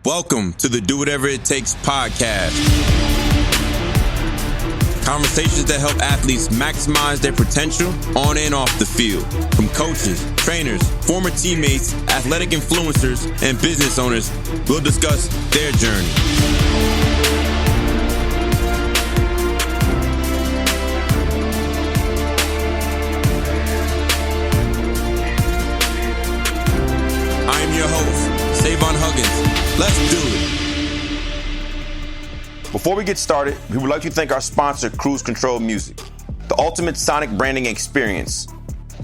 Welcome to the Do Whatever It Takes podcast. Conversations that help athletes maximize their potential on and off the field. From coaches, trainers, former teammates, athletic influencers, and business owners, we'll discuss their journey. I am your host, Savon Huggins. Let's do it. Before we get started, we would like to thank our sponsor, Cruise Control Music, the ultimate sonic branding experience.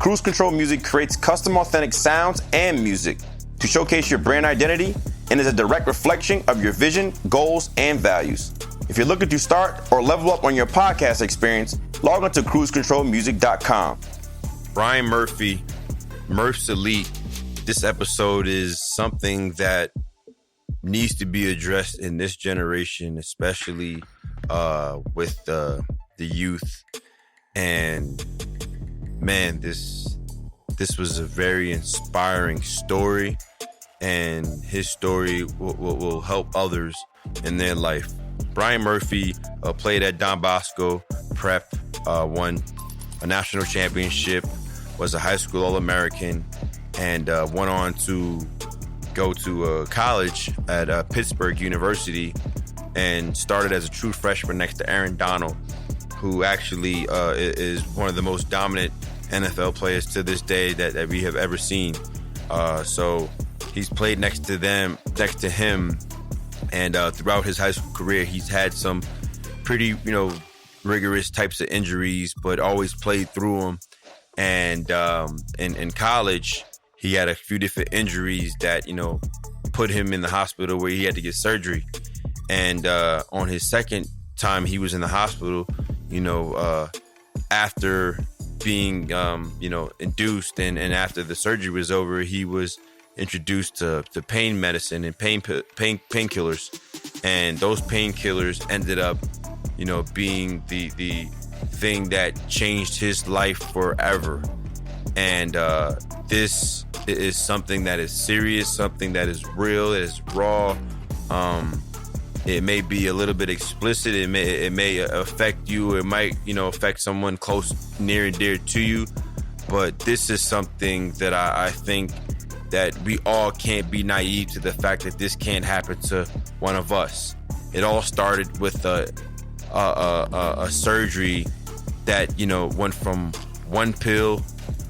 Cruise Control Music creates custom authentic sounds and music to showcase your brand identity and is a direct reflection of your vision, goals, and values. If you're looking to start or level up on your podcast experience, log on to cruisecontrolmusic.com. Bryan Murphy, Murphs Elite. This episode is something that needs to be addressed in this generation, especially with the youth. And man, this was a very inspiring story, and his story will help others in their life. Bryan Murphy played at Don Bosco Prep, won a national championship, was a high school All-American, and went on to go to college at Pittsburgh University and started as a true freshman next to Aaron Donald, who actually is one of the most dominant NFL players to this day that we have ever seen. So he's played next to him, and throughout his high school career, he's had some pretty, rigorous types of injuries, but always played through them. And in college, he had a few different injuries that, put him in the hospital where he had to get surgery. And on his second time he was in the hospital, after being, induced and after the surgery was over, he was introduced to pain medicine and painkillers. And those painkillers ended up, being the thing that changed his life forever. And this is something that is serious, something that is real, that is raw. It may be a little bit explicit. It may affect you. It might, affect someone close, near and dear to you. But this is something that I think that we all can't be naive to the fact that this can't happen to one of us. It all started with a surgery that, went from one pill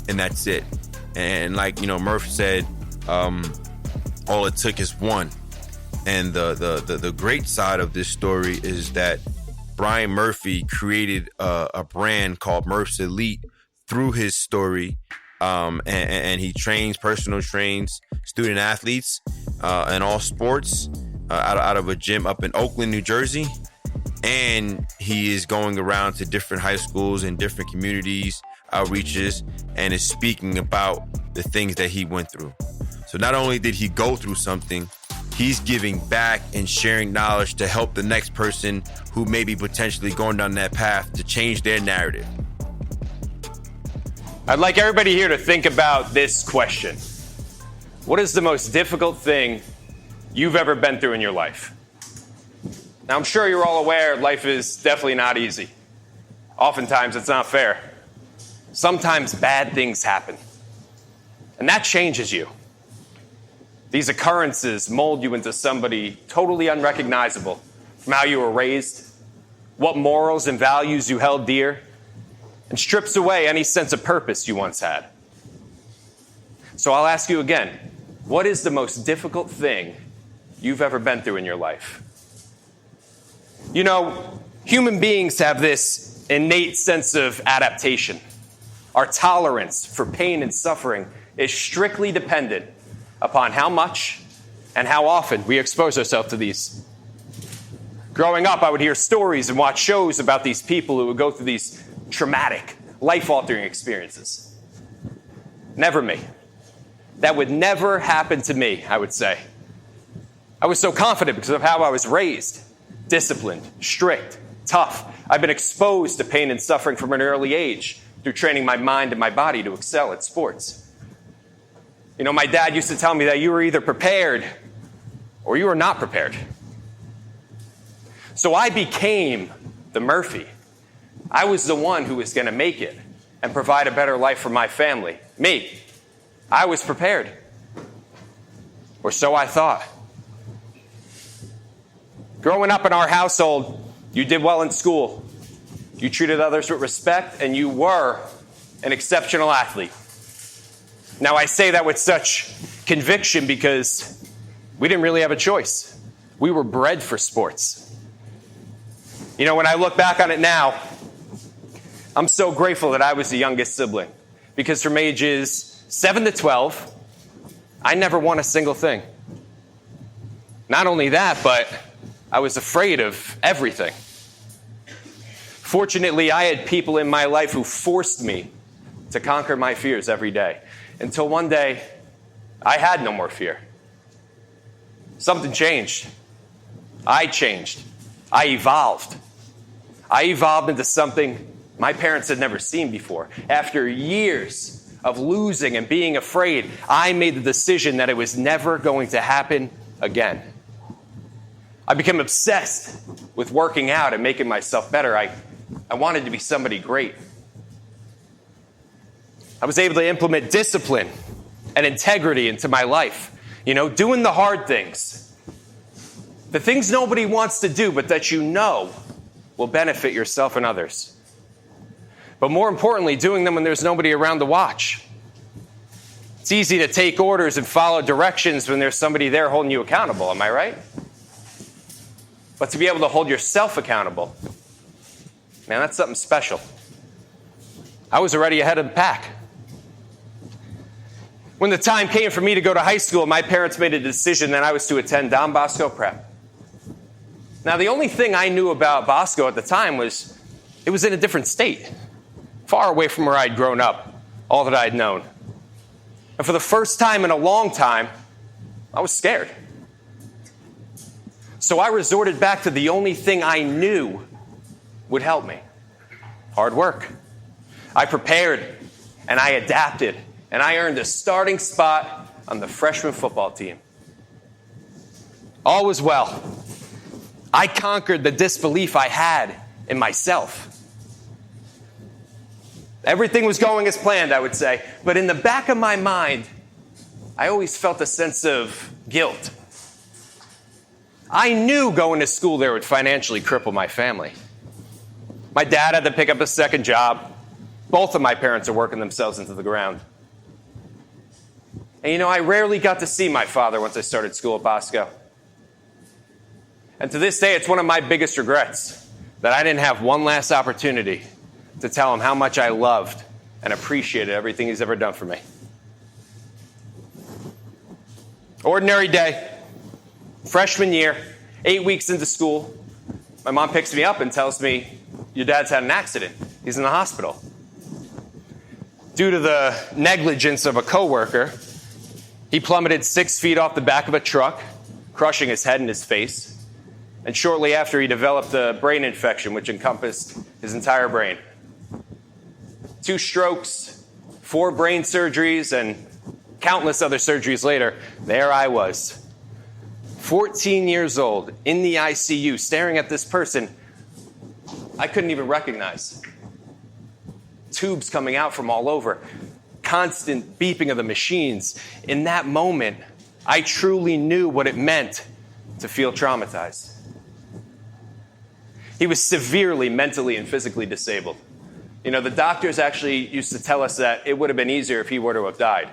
and that's it. And like, Murph said, all it took is one. And the great side of this story is that Bryan Murphy created a brand called Murphs Elite through his story. And he personal trains student athletes in all sports out of a gym up in Oakland, New Jersey. And he is going around to different high schools and different communities, outreaches, and is speaking about the things that he went through. So not only did he go through something, he's giving back and sharing knowledge to help the next person who may be potentially going down that path to change their narrative. I'd like everybody here to think about this question. What is the most difficult thing you've ever been through in your life? Now, I'm sure you're all aware life is definitely not easy. Oftentimes, it's not fair. Sometimes bad things happen, and that changes you. These occurrences mold you into somebody totally unrecognizable from how you were raised, what morals and values you held dear, and strips away any sense of purpose you once had. So I'll ask you again, what is the most difficult thing you've ever been through in your life? Human beings have this innate sense of adaptation. Our tolerance for pain and suffering is strictly dependent upon how much and how often we expose ourselves to these. Growing up, I would hear stories and watch shows about these people who would go through these traumatic, life-altering experiences. Never me. That would never happen to me, I would say. I was so confident because of how I was raised. Disciplined, strict, tough. I've been exposed to pain and suffering from an early age through training my mind and my body to excel at sports. My dad used to tell me that you were either prepared or you were not prepared. So I became the Murphy. I was the one who was going to make it and provide a better life for my family. Me. I was prepared. Or so I thought. Growing up in our household, you did well in school. You treated others with respect, and you were an exceptional athlete. Now, I say that with such conviction because we didn't really have a choice. We were bred for sports. You know, when I look back on it now, I'm so grateful that I was the youngest sibling, because from ages 7 to 12, I never won a single thing. Not only that, but I was afraid of everything. Fortunately, I had people in my life who forced me to conquer my fears every day, until one day I had no more fear. Something changed. I changed. I evolved. I evolved into something my parents had never seen before. After years of losing and being afraid, I made the decision that it was never going to happen again. I became obsessed with working out and making myself better. I wanted to be somebody great. I was able to implement discipline and integrity into my life. You know, doing the hard things. The things nobody wants to do, but that you know will benefit yourself and others. But more importantly, doing them when there's nobody around to watch. It's easy to take orders and follow directions when there's somebody there holding you accountable, am I right? But to be able to hold yourself accountable, man, that's something special. I was already ahead of the pack. When the time came for me to go to high school, my parents made a decision that I was to attend Don Bosco Prep. Now, the only thing I knew about Bosco at the time was it was in a different state, far away from where I'd grown up, all that I'd known. And for the first time in a long time, I was scared. So I resorted back to the only thing I knew would help me: hard work. I prepared, and I adapted, and I earned a starting spot on the freshman football team. All was well. I conquered the disbelief I had in myself. Everything was going as planned, I would say. But in the back of my mind, I always felt a sense of guilt. I knew going to school there would financially cripple my family. My dad had to pick up a second job. Both of my parents are working themselves into the ground. And you know, I rarely got to see my father once I started school at Bosco. And to this day, it's one of my biggest regrets that I didn't have one last opportunity to tell him how much I loved and appreciated everything he's ever done for me. Ordinary day, freshman year, 8 weeks into school, my mom picks me up and tells me, "Your dad's had an accident. He's in the hospital." Due to the negligence of a coworker, he plummeted 6 feet off the back of a truck, crushing his head and his face. And shortly after, he developed a brain infection, which encompassed his entire brain. 2 strokes, 4 brain surgeries, and countless other surgeries later, there I was, 14 years old, in the ICU, staring at this person I couldn't even recognize. Tubes coming out from all over, constant beeping of the machines. In that moment, I truly knew what it meant to feel traumatized. He was severely mentally and physically disabled. You know, the doctors actually used to tell us that it would have been easier if he were to have died.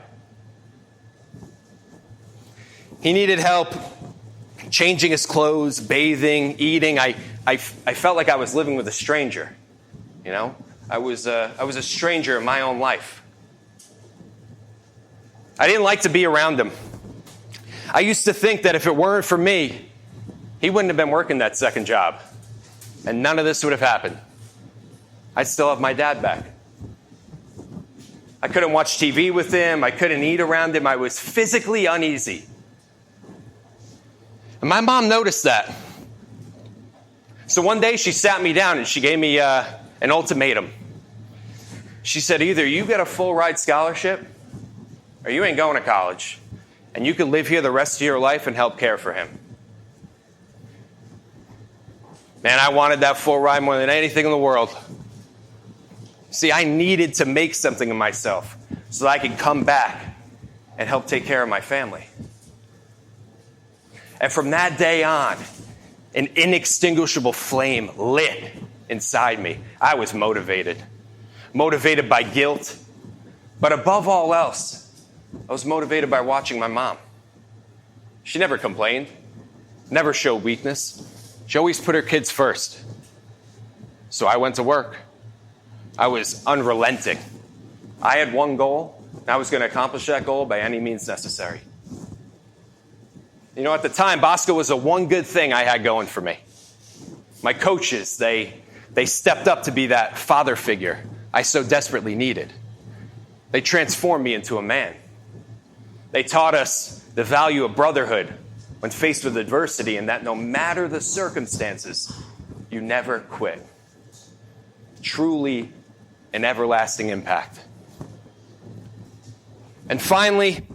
He needed help changing his clothes, bathing, eating. I felt like I was living with a stranger. You know, I was a stranger in my own life. I didn't like to be around him. I used to think that if it weren't for me, he wouldn't have been working that second job, and none of this would have happened. I'd still have my dad back. I couldn't watch TV with him. I couldn't eat around him. I was physically uneasy. And my mom noticed that. So one day she sat me down and she gave me an ultimatum. She said, either you get a full ride scholarship or you ain't going to college, and you can live here the rest of your life and help care for him. Man, I wanted that full ride more than anything in the world. See, I needed to make something of myself so that I could come back and help take care of my family. And from that day on, an inextinguishable flame lit inside me. I was motivated by guilt, but above all else, I was motivated by watching my mom. She never complained, never showed weakness. She always put her kids first. So I went to work. I was unrelenting. I had one goal, and I was going to accomplish that goal by any means necessary. You know, at the time, Bosco was the one good thing I had going for me. My coaches, they stepped up to be that father figure I so desperately needed. They transformed me into a man. They taught us the value of brotherhood when faced with adversity, and that no matter the circumstances, you never quit. Truly an everlasting impact. And finally,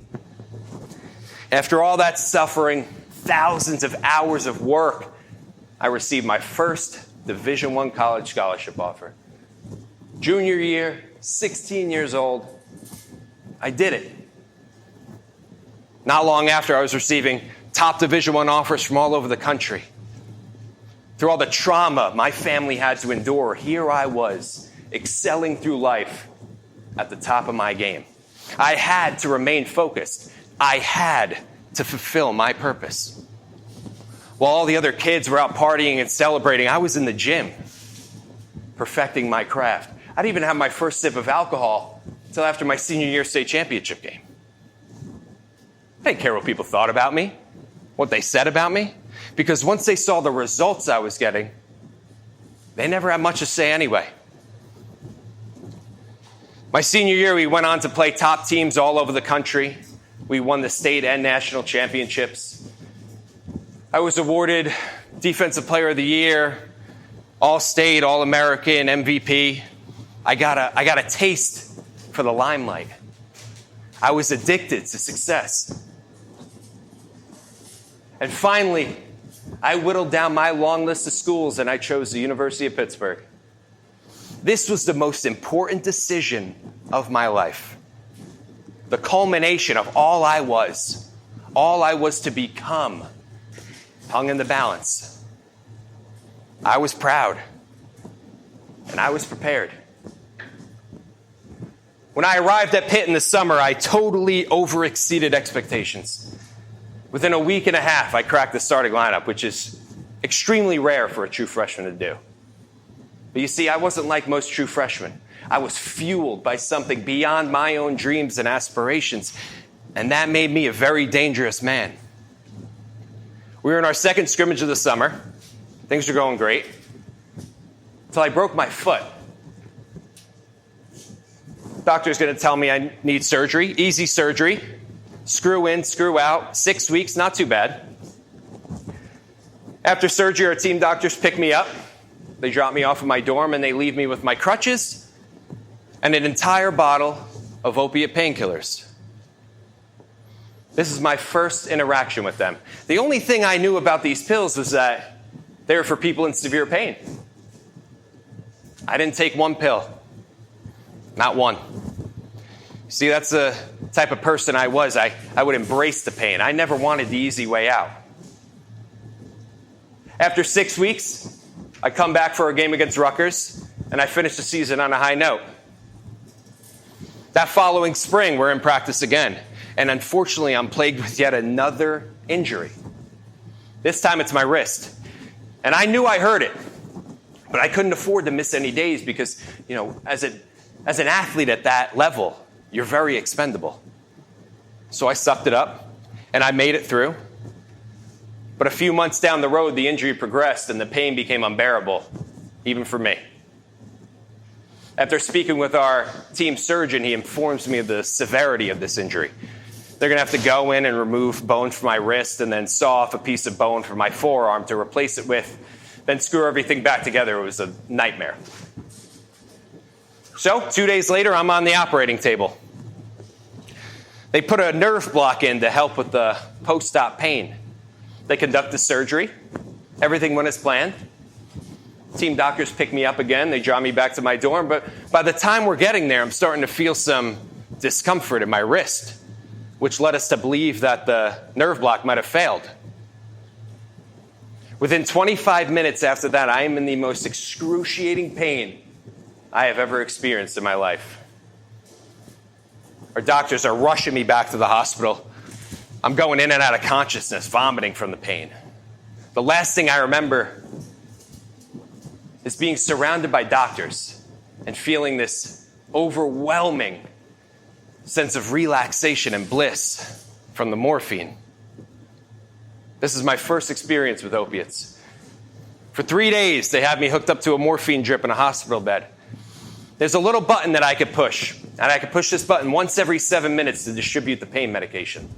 after all that suffering, thousands of hours of work, I received my first Division I college scholarship offer. Junior year, 16 years old, I did it. Not long after, I was receiving top Division I offers from all over the country. Through all the trauma my family had to endure, here I was, excelling through life at the top of my game. I had to remain focused. I had to fulfill my purpose. While all the other kids were out partying and celebrating, I was in the gym, perfecting my craft. I didn't even have my first sip of alcohol until after my senior year state championship game. I didn't care what people thought about me, what they said about me, because once they saw the results I was getting, they never had much to say anyway. My senior year, we went on to play top teams all over the country. We won the state and national championships. I was awarded Defensive Player of the Year, All-State, All-American, MVP. I got a taste for the limelight. I was addicted to success. And finally, I whittled down my long list of schools and I chose the University of Pittsburgh. This was the most important decision of my life. The culmination of all I was to become, hung in the balance. I was proud, and I was prepared. When I arrived at Pitt in the summer, I totally overexceeded expectations. Within a week and a half, I cracked the starting lineup, which is extremely rare for a true freshman to do. But you see, I wasn't like most true freshmen. I was fueled by something beyond my own dreams and aspirations, and that made me a very dangerous man. We were in our second scrimmage of the summer. Things were going great until I broke my foot. Doctor's going to tell me I need surgery, easy surgery. Screw in, screw out, 6 weeks, not too bad. After surgery, our team doctors pick me up. They drop me off at my dorm and they leave me with my crutches and an entire bottle of opiate painkillers. This is my first interaction with them. The only thing I knew about these pills was that they were for people in severe pain. I didn't take one pill. Not one. See, that's the type of person I was. I would embrace the pain. I never wanted the easy way out. After 6 weeks, I come back for a game against Rutgers, and I finish the season on a high note. That following spring, we're in practice again, and unfortunately, I'm plagued with yet another injury. This time, it's my wrist. And I knew I hurt it, but I couldn't afford to miss any days because, as an athlete at that level, you're very expendable. So I sucked it up, and I made it through. But a few months down the road, the injury progressed, and the pain became unbearable, even for me. After speaking with our team surgeon, he informs me of the severity of this injury. They're going to have to go in and remove bone from my wrist and then saw off a piece of bone from my forearm to replace it with, then screw everything back together. It was a nightmare. So 2 days later, I'm on the operating table. They put a nerve block in to help with the post-op pain. They conduct the surgery. Everything went as planned. Team doctors pick me up again. They draw me back to my dorm. But by the time we're getting there, I'm starting to feel some discomfort in my wrist, which led us to believe that the nerve block might have failed. Within 25 minutes after that, I am in the most excruciating pain I have ever experienced in my life. Our doctors are rushing me back to the hospital. I'm going in and out of consciousness, vomiting from the pain. The last thing I remember is being surrounded by doctors and feeling this overwhelming sense of relaxation and bliss from the morphine. This is my first experience with opiates. For 3 days, they had me hooked up to a morphine drip in a hospital bed. There's a little button that I could push, and I could push this button once every 7 minutes to distribute the pain medication.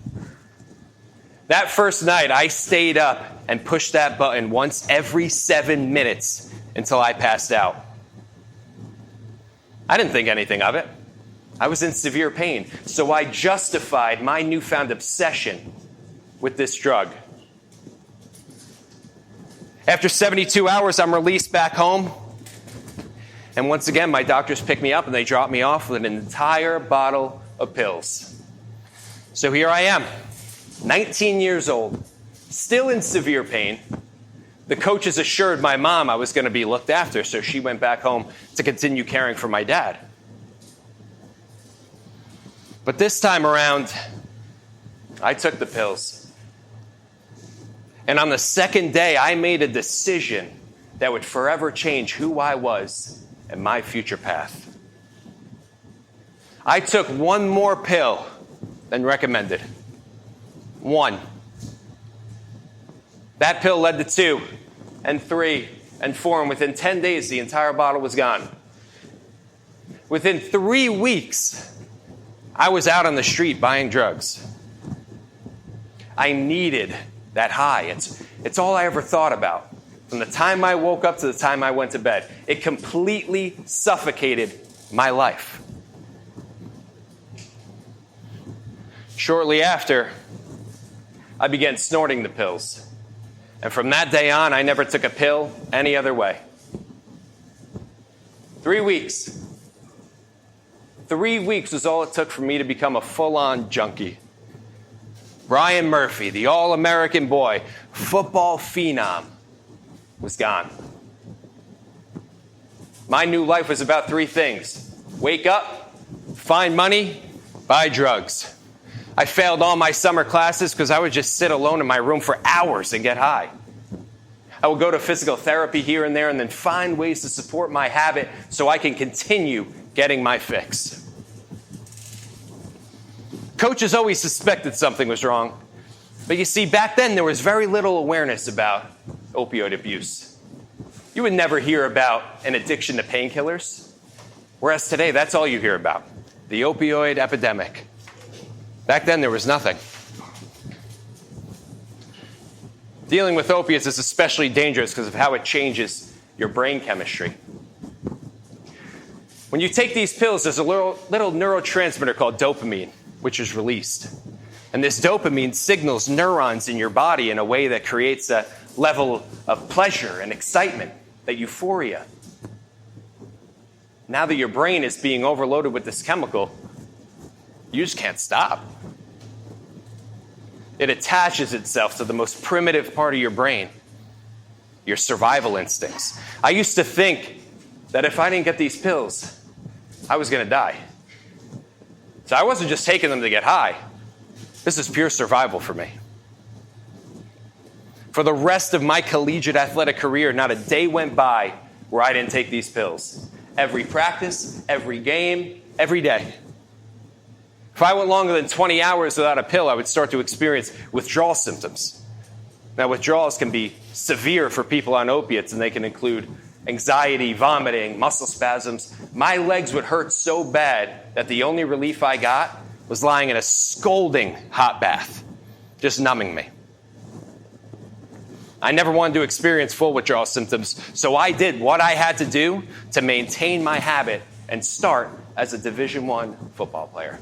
That first night, I stayed up and pushed that button once every 7 minutes until I passed out. I didn't think anything of it. I was in severe pain, so I justified my newfound obsession with this drug. After 72 hours, I'm released back home. And once again, my doctors pick me up and they drop me off with an entire bottle of pills. So here I am, 19 years old, still in severe pain. The coaches assured my mom I was going to be looked after, so she went back home to continue caring for my dad. But this time around, I took the pills. And on the second day, I made a decision that would forever change who I was and my future path. I took one more pill than recommended. One. That pill led to 2 and 3 and 4, and within 10 days, the entire bottle was gone. Within 3 weeks, I was out on the street buying drugs. I needed that high. It's all I ever thought about. From the time I woke up to the time I went to bed. It completely suffocated my life. Shortly after, I began snorting the pills. And from that day on, I never took a pill any other way. 3 weeks. 3 weeks was all it took for me to become a full-on junkie. Bryan Murphy, the all-American boy, football phenom, was gone. My new life was about 3 things. Wake up, find money, buy drugs. I failed all my summer classes because I would just sit alone in my room for hours and get high. I would go to physical therapy here and there and then find ways to support my habit so I can continue getting my fix. Coaches always suspected something was wrong. But you see, back then there was very little awareness about opioid abuse. You would never hear about an addiction to painkillers. Whereas today, that's all you hear about, the opioid epidemic. Back then, there was nothing. Dealing with opiates is especially dangerous because of how it changes your brain chemistry. When you take these pills, there's a little neurotransmitter called dopamine, which is released. And this dopamine signals neurons in your body in a way that creates a level of pleasure and excitement, that euphoria. Now that your brain is being overloaded with this chemical, you just can't stop. It attaches itself to the most primitive part of your brain, your survival instincts. I used to think that if I didn't get these pills, I was going to die. So I wasn't just taking them to get high. This is pure survival for me. For the rest of my collegiate athletic career, not a day went by where I didn't take these pills. Every practice, every game, every day. If I went longer than 20 hours without a pill, I would start to experience withdrawal symptoms. Now, withdrawals can be severe for people on opiates, and they can include anxiety, vomiting, muscle spasms. My legs would hurt so bad that the only relief I got was lying in a scalding hot bath, just numbing me. I never wanted to experience full withdrawal symptoms, so I did what I had to do to maintain my habit and start as a Division I football player.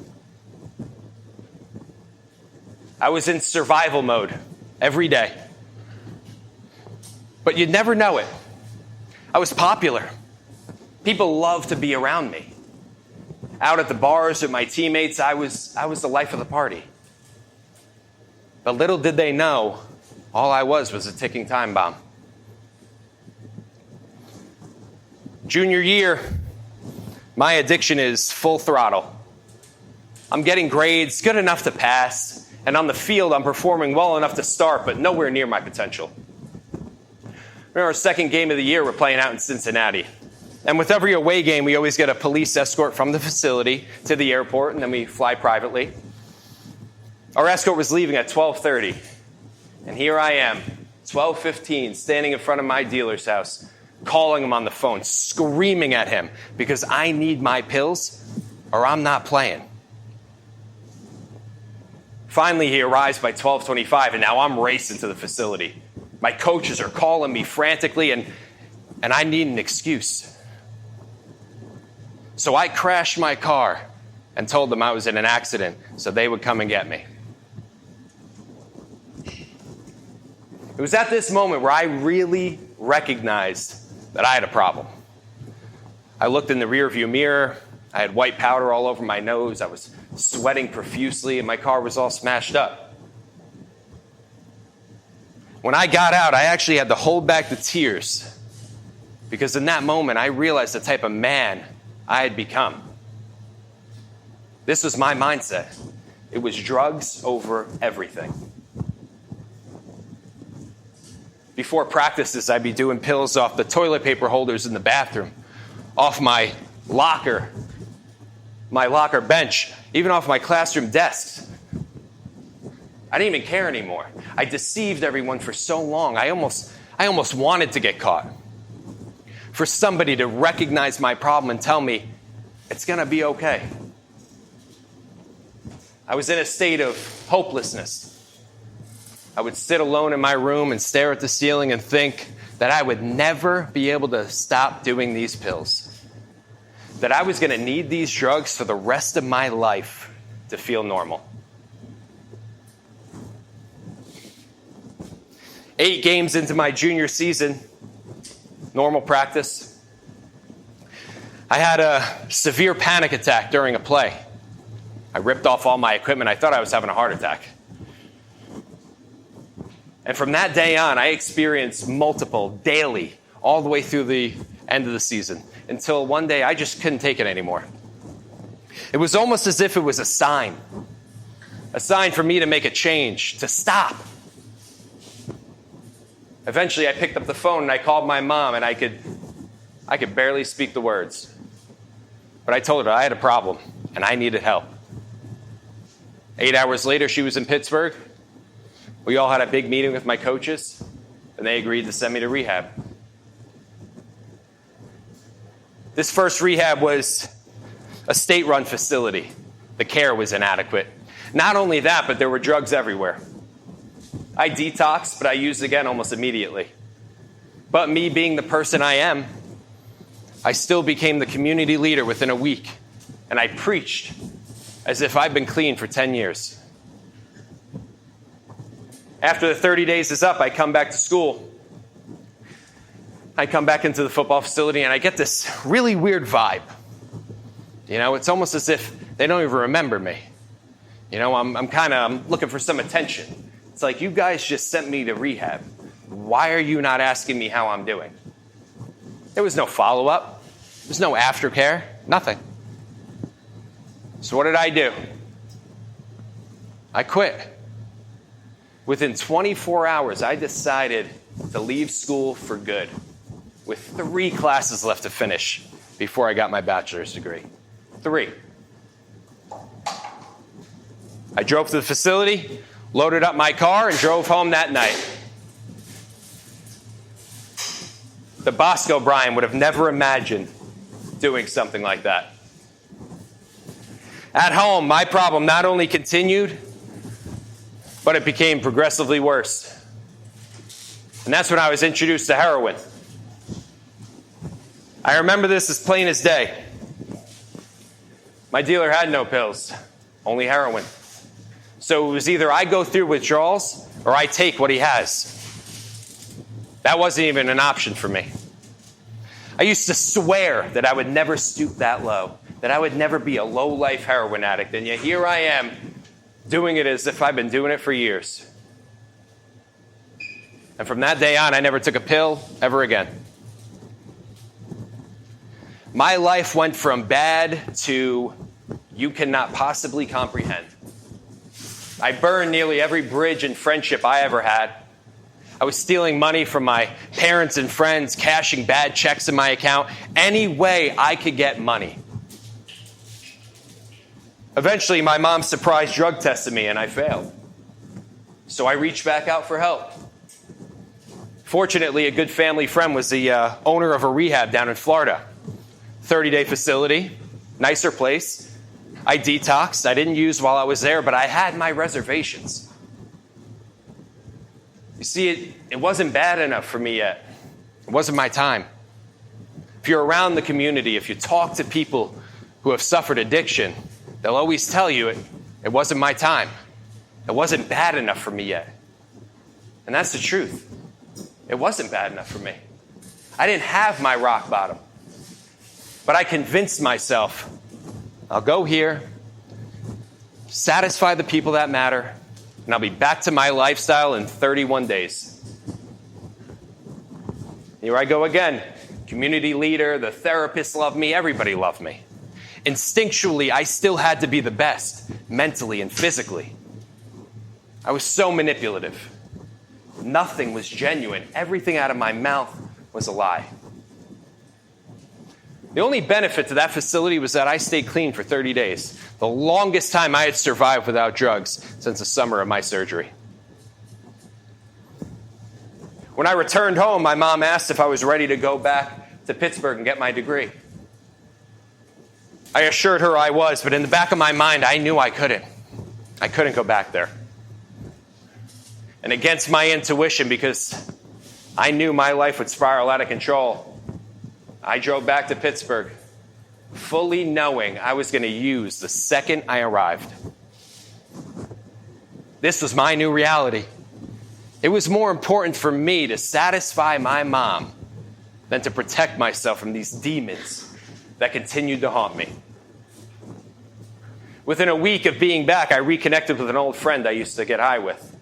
I was in survival mode every day. But you'd never know it. I was popular. People loved to be around me. Out at the bars with my teammates, I was the life of the party. But little did they know, all I was a ticking time bomb. Junior year, my addiction is full throttle. I'm getting grades good enough to pass, and on the field, I'm performing well enough to start, but nowhere near my potential. In our second game of the year, we're playing out in Cincinnati. And with every away game, we always get a police escort from the facility to the airport, and then we fly privately. Our escort was leaving at 12:30, and here I am, 12:15, standing in front of my dealer's house, calling him on the phone, screaming at him because I need my pills or I'm not playing. Finally, he arrives by 12:25, and now I'm racing to the facility. My coaches are calling me frantically, and I need an excuse. So I crashed my car and told them I was in an accident so they would come and get me. It was at this moment where I really recognized that I had a problem. I looked in the rearview mirror. I had white powder all over my nose. I was sweating profusely, and my car was all smashed up. When I got out, I actually had to hold back the tears because in that moment, I realized the type of man I had become. This was my mindset. It was drugs over everything. Before practices, I'd be doing pills off the toilet paper holders in the bathroom, off my locker bench, even off my classroom desks. I didn't even care anymore. I deceived everyone for so long. I almost wanted to get caught. For somebody to recognize my problem and tell me, it's going to be okay. I was in a state of hopelessness. I would sit alone in my room and stare at the ceiling and think that I would never be able to stop doing these pills. That I was going to need these drugs for the rest of my life to feel normal. 8 games into my junior season, normal practice, I had a severe panic attack during a play. I ripped off all my equipment. I thought I was having a heart attack. And from that day on, I experienced multiple daily, all the way through the end of the season, until one day I just couldn't take it anymore. It was almost as if it was a sign for me to make a change, to stop. Eventually, I picked up the phone and I called my mom, and I could barely speak the words. But I told her I had a problem and I needed help. 8 hours later, she was in Pittsburgh. We all had a big meeting with my coaches, and they agreed to send me to rehab. This first rehab was a state-run facility. The care was inadequate. Not only that, but there were drugs everywhere. I detoxed, but I used again almost immediately. But me being the person I am, I still became the community leader within a week, and I preached as if I'd been clean for 10 years. After the 30 days is up, I come back to school. I come back into the football facility, and I get this really weird vibe. You know, it's almost as if they don't even remember me. You know, I'm looking for some attention. It's like, you guys just sent me to rehab. Why are you not asking me how I'm doing? There was no follow-up. There was no aftercare. Nothing. So what did I do? I quit. Within 24 hours, I decided to leave school for good, with 3 classes left to finish before I got my bachelor's degree. 3. I drove to the facility, loaded up my car, and drove home that night. The Bosco Bryan would have never imagined doing something like that. At home, my problem not only continued, but it became progressively worse. And that's when I was introduced to heroin. I remember this as plain as day. My dealer had no pills, only heroin. So it was either I go through withdrawals or I take what he has. That wasn't even an option for me. I used to swear that I would never stoop that low, that I would never be a low-life heroin addict. And yet here I am doing it as if I've been doing it for years. And from that day on, I never took a pill ever again. My life went from bad to you cannot possibly comprehend. I burned nearly every bridge in friendship I ever had. I was stealing money from my parents and friends, cashing bad checks in my account, any way I could get money. Eventually, my mom surprise drug tested me, and I failed. So I reached back out for help. Fortunately, a good family friend was the owner of a rehab down in Florida. 30-day facility, nicer place. I detoxed. I didn't use while I was there, but I had my reservations. You see, it wasn't bad enough for me yet. It wasn't my time. If you're around the community, if you talk to people who have suffered addiction, they'll always tell you it wasn't my time. It wasn't bad enough for me yet. And that's the truth. It wasn't bad enough for me. I didn't have my rock bottom. But I convinced myself, I'll go here, satisfy the people that matter, and I'll be back to my lifestyle in 31 days. Here I go again. Community leader, the therapist loved me, everybody loved me. Instinctually, I still had to be the best, mentally and physically. I was so manipulative. Nothing was genuine. Everything out of my mouth was a lie. The only benefit to that facility was that I stayed clean for 30 days, the longest time I had survived without drugs since the summer of my surgery. When I returned home, my mom asked if I was ready to go back to Pittsburgh and get my degree. I assured her I was, but in the back of my mind, I knew I couldn't. I couldn't go back there. And against my intuition, because I knew my life would spiral out of control, I drove back to Pittsburgh, fully knowing I was going to use the second I arrived. This was my new reality. It was more important for me to satisfy my mom than to protect myself from these demons that continued to haunt me. Within a week of being back, I reconnected with an old friend I used to get high with.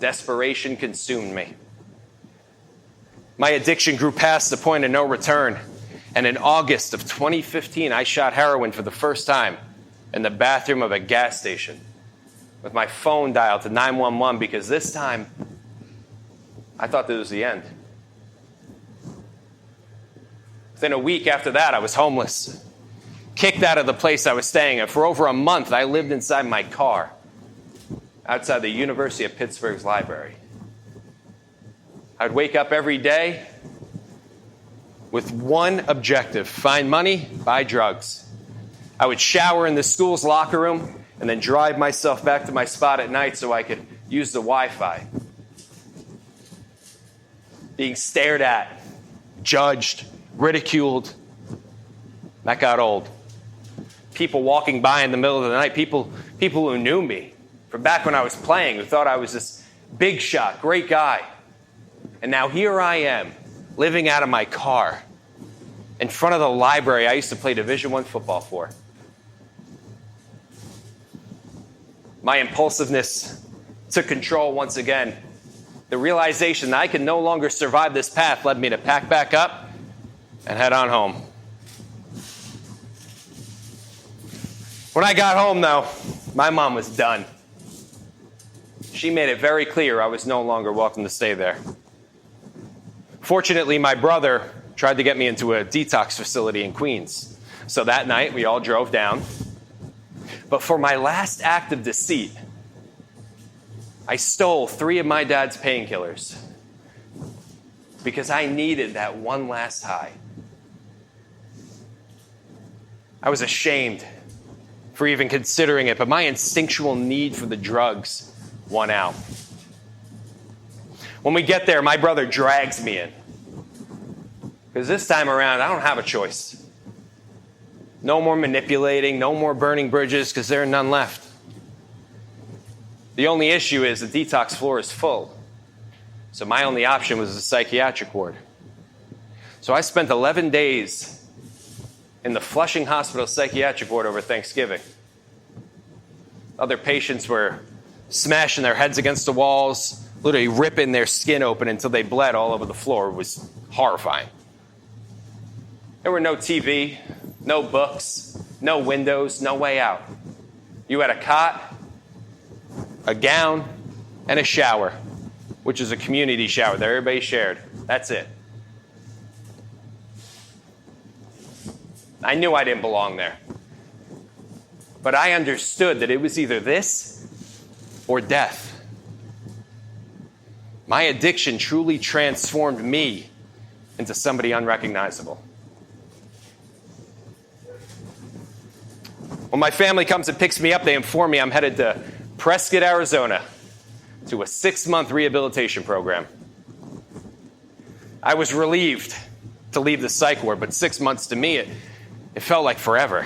Desperation consumed me. My addiction grew past the point of no return. And in August of 2015, I shot heroin for the first time in the bathroom of a gas station with my phone dialed to 911 because this time I thought this was the end. Within a week after that, I was homeless, kicked out of the place I was staying at. For over a month, I lived inside my car outside the University of Pittsburgh's library. I'd wake up every day with one objective: find money, buy drugs. I would shower in the school's locker room and then drive myself back to my spot at night so I could use the Wi-Fi. Being stared at, judged, ridiculed, that got old. People walking by in the middle of the night, people who knew me from back when I was playing, who thought I was this big shot, great guy. And now here I am, living out of my car, in front of the library I used to play Division I football for. My impulsiveness took control once again. The realization that I could no longer survive this path led me to pack back up and head on home. When I got home, though, my mom was done. She made it very clear I was no longer welcome to stay there. Fortunately, my brother tried to get me into a detox facility in Queens. So that night, we all drove down. But for my last act of deceit, I stole 3 of my dad's painkillers because I needed that one last high. I was ashamed for even considering it, but my instinctual need for the drugs won out. When we get there, my brother drags me in. Because this time around, I don't have a choice. No more manipulating, no more burning bridges, because there are none left. The only issue is the detox floor is full. So my only option was the psychiatric ward. So I spent 11 days in the Flushing Hospital psychiatric ward over Thanksgiving. Other patients were smashing their heads against the walls, literally ripping their skin open until they bled all over the floor. It was horrifying. There were no TV, no books, no windows, no way out. You had a cot, a gown, and a shower, which is a community shower that everybody shared. That's it. I knew I didn't belong there. But I understood that it was either this or death. My addiction truly transformed me into somebody unrecognizable. When my family comes and picks me up, they inform me I'm headed to Prescott, Arizona, to a 6-month rehabilitation program. I was relieved to leave the psych ward, but 6 months to me, it felt like forever.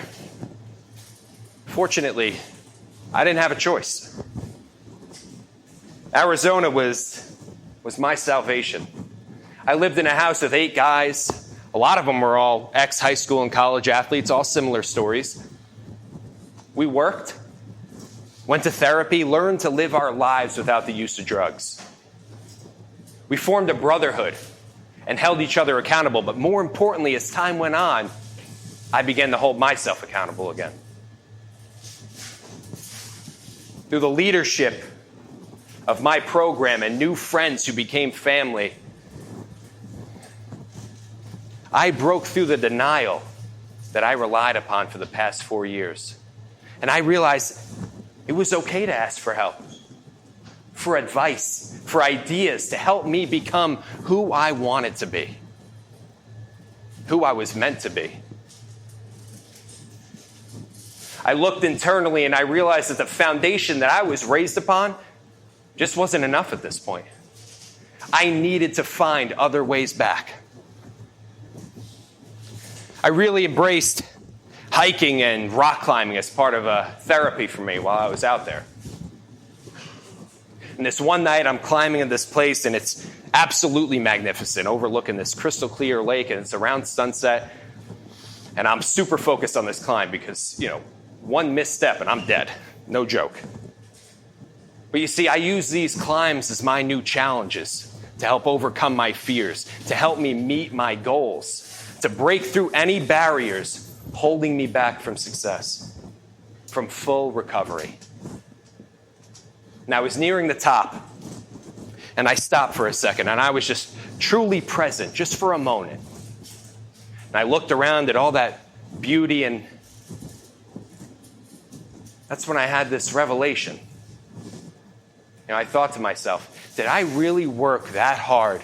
Fortunately, I didn't have a choice. Arizona was my salvation. I lived in a house with 8 guys. A lot of them were all ex-high school and college athletes, all similar stories. We worked, went to therapy, learned to live our lives without the use of drugs. We formed a brotherhood and held each other accountable, but more importantly, as time went on, I began to hold myself accountable again. Through the leadership of my program and new friends who became family, I broke through the denial that I relied upon for the past 4 years. And I realized it was okay to ask for help, for advice, for ideas to help me become who I wanted to be, who I was meant to be. I looked internally and I realized that the foundation that I was raised upon just wasn't enough at this point. I needed to find other ways back. I really embraced hiking and rock climbing as part of a therapy for me while I was out there. And this one night I'm climbing in this place and it's absolutely magnificent, overlooking this crystal clear lake, and it's around sunset. And I'm super focused on this climb because, one misstep and I'm dead. No joke. But you see, I use these climbs as my new challenges to help overcome my fears, to help me meet my goals, to break through any barriers holding me back from success, from full recovery. And I was nearing the top, and I stopped for a second, and I was just truly present, just for a moment. And I looked around at all that beauty, and that's when I had this revelation. I thought to myself, did I really work that hard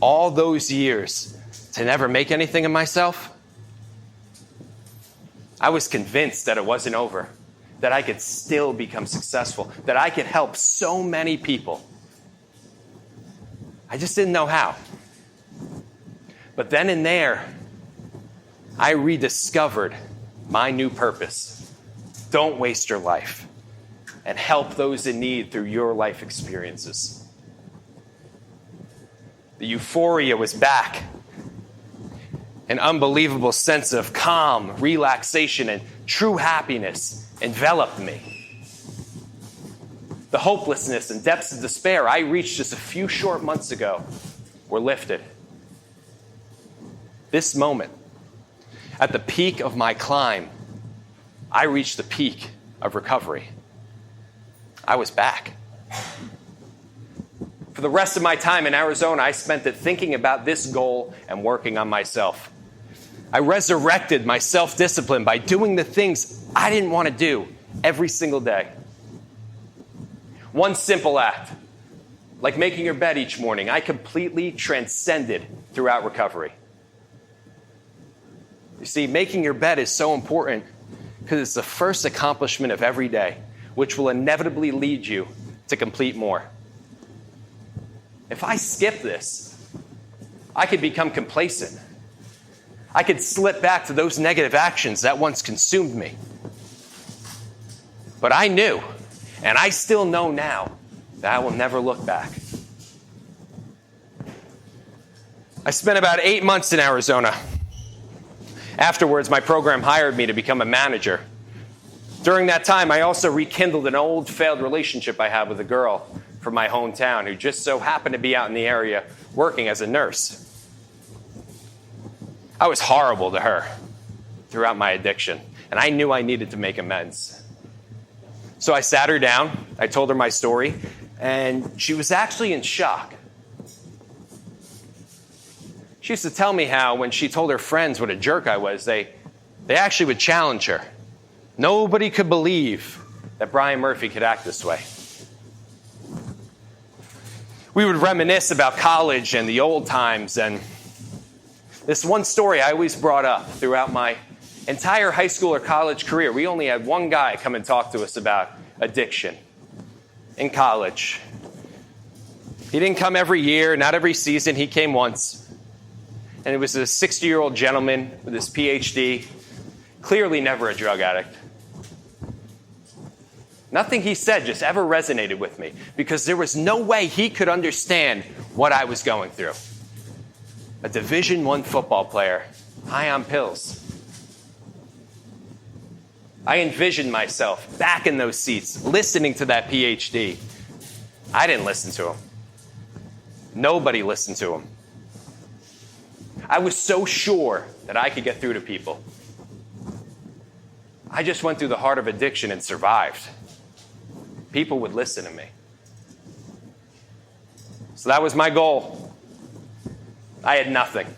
all those years to never make anything of myself? I was convinced that it wasn't over, that I could still become successful, that I could help so many people. I just didn't know how. But then and there, I rediscovered my new purpose. Don't waste your life, and help those in need through your life experiences. The euphoria was back. An unbelievable sense of calm, relaxation, and true happiness enveloped me. The hopelessness and depths of despair I reached just a few short months ago were lifted. This moment, at the peak of my climb, I reached the peak of recovery. I was back. For the rest of my time in Arizona, I spent it thinking about this goal and working on myself. I resurrected my self-discipline by doing the things I didn't want to do every single day. One simple act, like making your bed each morning, I completely transcended throughout recovery. You see, making your bed is so important because it's the first accomplishment of every day, which will inevitably lead you to complete more. If I skip this, I could become complacent. I could slip back to those negative actions that once consumed me. But I knew, and I still know now, that I will never look back. I spent about 8 months in Arizona. Afterwards, my program hired me to become a manager. During that time, I also rekindled an old failed relationship I had with a girl from my hometown who just so happened to be out in the area working as a nurse. I was horrible to her throughout my addiction, and I knew I needed to make amends. So I sat her down, I told her my story, and she was actually in shock. She used to tell me how when she told her friends what a jerk I was, they actually would challenge her. Nobody could believe that Bryan Murphy could act this way. We would reminisce about college and the old times, and this one story I always brought up throughout my entire high school or college career. We only had one guy come and talk to us about addiction in college. He didn't come every year, not every season. He came once. And it was a 60-year-old gentleman with his PhD, clearly never a drug addict. Nothing he said just ever resonated with me because there was no way he could understand what I was going through. A Division I football player, high on pills. I envisioned myself back in those seats, listening to that PhD. I didn't listen to him. Nobody listened to him. I was so sure that I could get through to people. I just went through the heart of addiction and survived. People would listen to me. So that was my goal. I had nothing.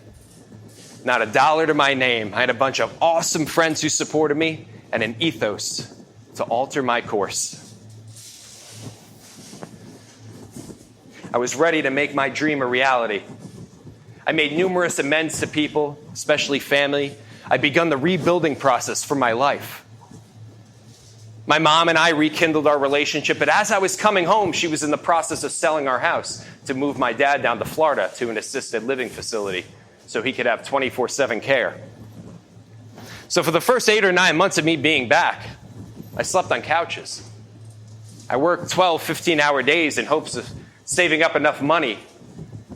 Not a dollar to my name. I had a bunch of awesome friends who supported me and an ethos to alter my course. I was ready to make my dream a reality. I made numerous amends to people, especially family. I'd begun the rebuilding process for my life. My mom and I rekindled our relationship, but as I was coming home, she was in the process of selling our house to move my dad down to Florida to an assisted living facility so he could have 24/7 care. So for the first 8 or 9 months of me being back, I slept on couches. I worked 12, 15-hour days in hopes of saving up enough money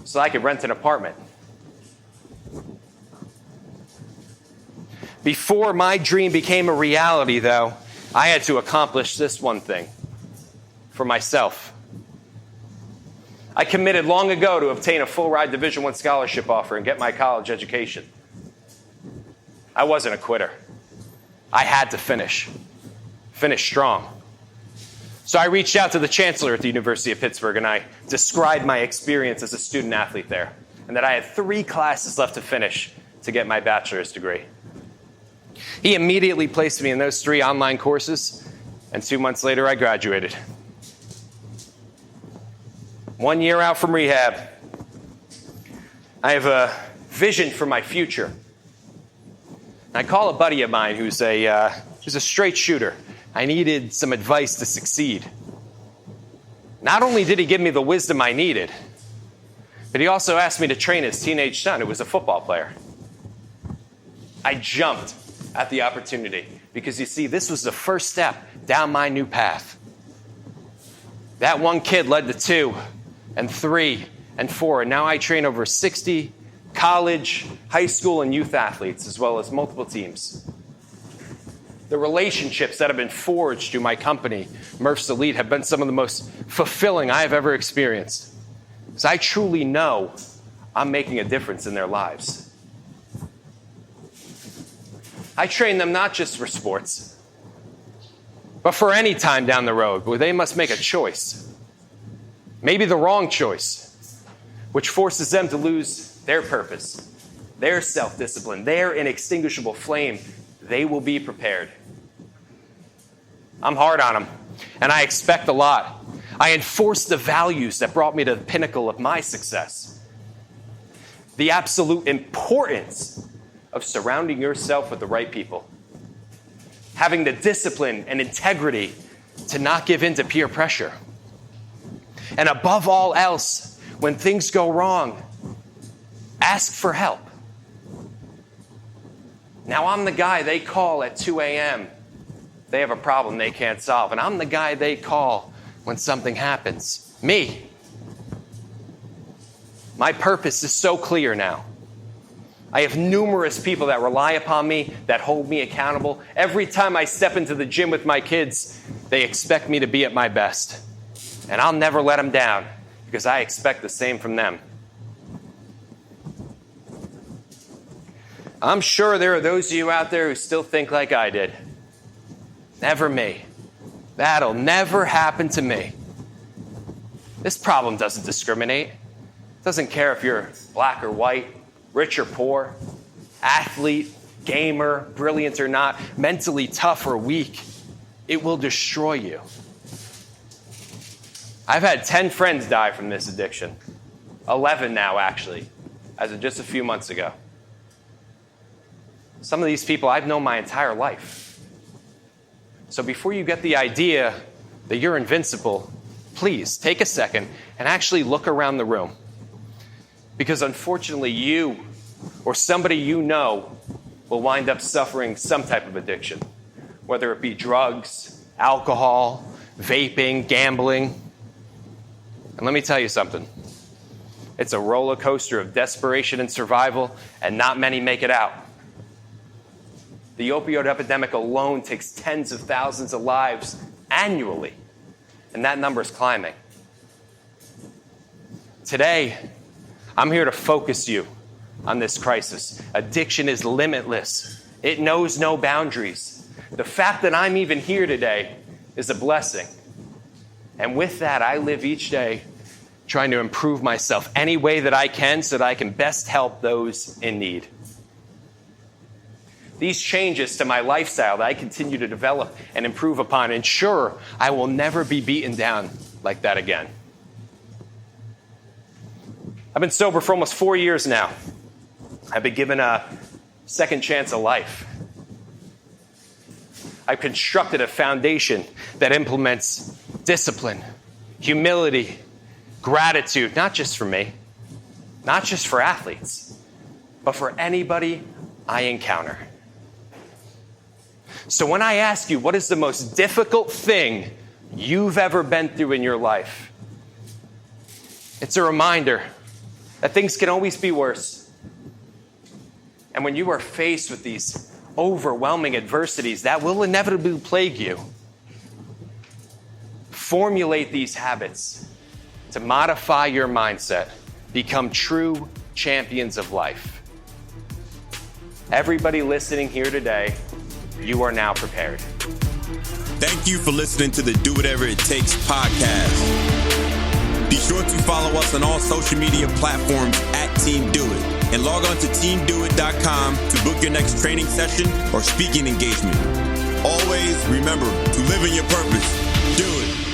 so I could rent an apartment. Before my dream became a reality, though, I had to accomplish this one thing for myself. I committed long ago to obtain a full-ride Division I scholarship offer and get my college education. I wasn't a quitter. I had to finish strong. So I reached out to the chancellor at the University of Pittsburgh and I described my experience as a student athlete there and that I had 3 classes left to finish to get my bachelor's degree. He immediately placed me in those 3 online courses, and 2 months later, I graduated. 1 year out from rehab, I have a vision for my future. I call a buddy of mine who's a straight shooter. I needed some advice to succeed. Not only did he give me the wisdom I needed, but he also asked me to train his teenage son, who was a football player. I jumped at the opportunity because, you see, this was the first step down my new path. That one kid led to 2 and 3 and 4, and now I train over 60 college, high school, and youth athletes, as well as multiple teams. The relationships that have been forged through my company, Murphs Elite, have been some of the most fulfilling I have ever experienced, because I truly know I'm making a difference in their lives. I train them not just for sports, but for any time down the road where they must make a choice, maybe the wrong choice, which forces them to lose their purpose, their self-discipline, their inextinguishable flame. They will be prepared. I'm hard on them, and I expect a lot. I enforce the values that brought me to the pinnacle of my success. The absolute importance of surrounding yourself with the right people. Having the discipline and integrity to not give in to peer pressure. And above all else, when things go wrong, ask for help. Now, I'm the guy they call at 2 a.m. They have a problem they can't solve. And I'm the guy they call when something happens. Me. My purpose is so clear now. I have numerous people that rely upon me, that hold me accountable. Every time I step into the gym with my kids, they expect me to be at my best. And I'll never let them down because I expect the same from them. I'm sure there are those of you out there who still think like I did. Never me. That'll never happen to me. This problem doesn't discriminate. It doesn't care if you're black or white, rich or poor, athlete, gamer, brilliant or not, mentally tough or weak. It will destroy you. I've had 10 friends die from this addiction. 11 now, actually, as of just a few months ago. Some of these people I've known my entire life. So before you get the idea that you're invincible, please take a second and actually look around the room. Because unfortunately, you or somebody you know will wind up suffering some type of addiction, whether it be drugs, alcohol, vaping, gambling. And let me tell you something. It's a roller coaster of desperation and survival, and not many make it out. The opioid epidemic alone takes tens of thousands of lives annually, and that number is climbing. Today, I'm here to focus you on this crisis. Addiction is limitless. It knows no boundaries. The fact that I'm even here today is a blessing. And with that, I live each day trying to improve myself any way that I can so that I can best help those in need. These changes to my lifestyle that I continue to develop and improve upon ensure I will never be beaten down like that again. I've been sober for almost 4 years now. I've been given a second chance at life. I've constructed a foundation that implements discipline, humility, gratitude, not just for me, not just for athletes, but for anybody I encounter. So when I ask you, what is the most difficult thing you've ever been through in your life? It's a reminder that things can always be worse. And when you are faced with these overwhelming adversities that will inevitably plague you, formulate these habits to modify your mindset, become true champions of life. Everybody listening here today, you are now prepared. Thank you for listening to the Do Whatever It Takes podcast. Be sure to follow us on all social media platforms at Team Do It, and log on to teamdowit.com to book your next training session or speaking engagement. Always remember to live in your purpose. Do it.